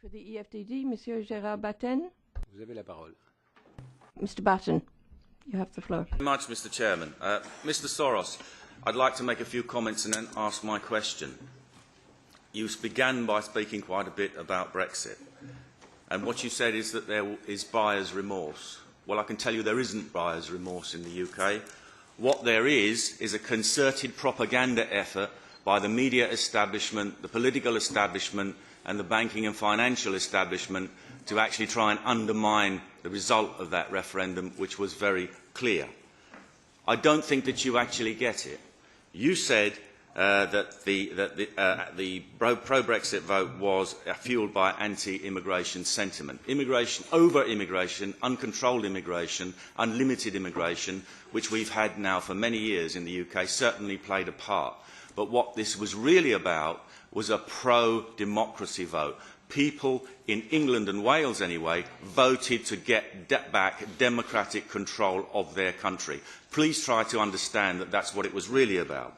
For the EFDD, Monsieur Gerard Batten. Vous avez la parole. Mr. Batten, you have the floor. Thank you very much, Mr. Chairman. Mr. Soros, I'd like to make a few comments and then ask my question. You began by speaking quite a bit about Brexit, and what you said is that there is buyer's remorse. Well, I can tell you there isn't buyer's remorse in the UK. What there is a concerted propaganda effort by the media establishment, the political establishment and the banking and financial establishment to actually try and undermine the result of that referendum, which was very clear. I don't think that you actually get it. You said that the pro-Brexit vote was fuelled by anti-immigration sentiment. Over-immigration, uncontrolled immigration, unlimited immigration, which we've had now for many years in the UK, certainly played a part. But what this was really about was a pro-democracy vote. People in England and Wales, anyway, voted to get back democratic control of their country. Please try to understand that that's what it was really about.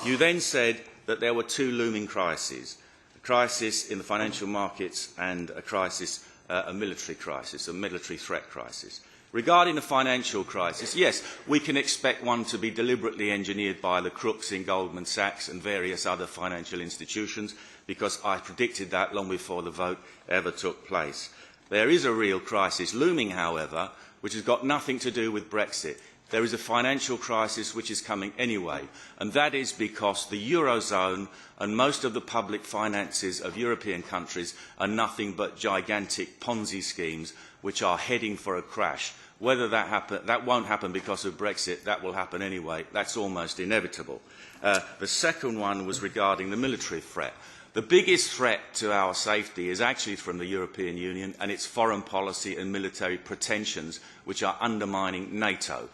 You then said that there were two looming crises, a crisis in the financial markets and a crisis, a military crisis, a military threat crisis. Regarding the financial crisis, yes, we can expect one to be deliberately engineered by the crooks in Goldman Sachs and various other financial institutions, because I predicted that long before the vote ever took place. There is a real crisis looming, however, which has got nothing to do with Brexit. There is a financial crisis which is coming anyway, and that is because the Eurozone and most of the public finances of European countries are nothing but gigantic Ponzi schemes which are heading for a crash. Whether that won't happen because of Brexit, that will happen anyway. That's almost inevitable. The second one was regarding the military threat. The biggest threat to our safety is actually from the European Union and its foreign policy and military pretensions, which are undermining NATO.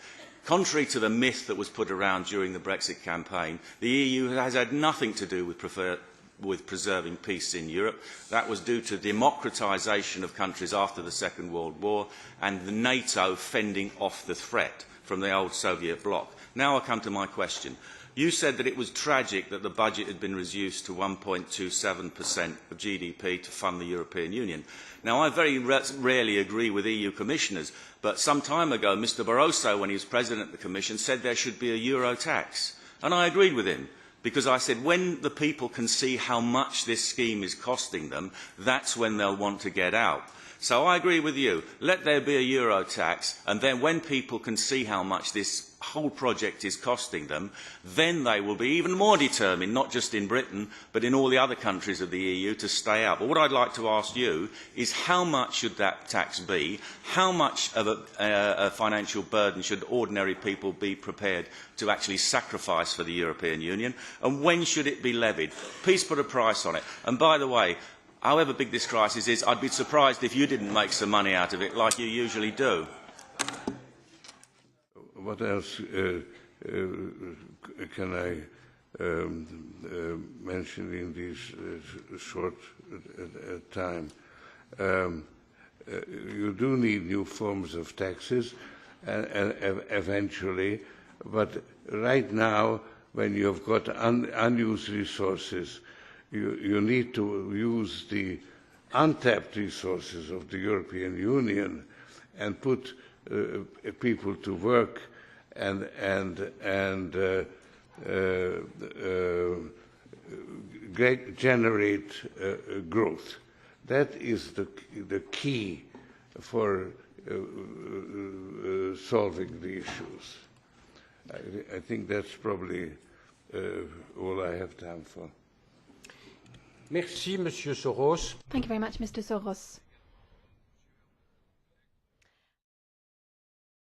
Contrary to the myth that was put around during the Brexit campaign, the EU has had nothing to do with preserving peace in Europe. That was due to democratisation of countries after the Second World War and the NATO fending off the threat from the old Soviet bloc. Now I come to my question. You said that it was tragic that the budget had been reduced to 1.27% of GDP to fund the European Union. Now, I very rarely agree with EU commissioners, but some time ago, Mr Barroso, when he was President of the Commission, said there should be a Euro tax. And I agreed with him, because I said when the people can see how much this scheme is costing them, that's when they'll want to get out. So I agree with you. Let there be a Euro tax, and then when people can see how much this whole project is costing them, then they will be even more determined, not just in Britain, but in all the other countries of the EU, to stay out. But what I'd like to ask you is how much should that tax be? How much of a financial burden should ordinary people be prepared to actually sacrifice for the European Union? And when should it be levied? Please put a price on it. And by the way, however big this crisis is, I'd be surprised if you didn't make some money out of it like you usually do. What else can I mention in this short time? You do need new forms of taxes eventually, but right now, when you've got unused resources, you need to use the untapped resources of the European Union and put people to work and generate growth. That is the key for solving the issues. I think that's probably all I have time for. Merci, Monsieur Soros. Thank you very much, Mr. Soros.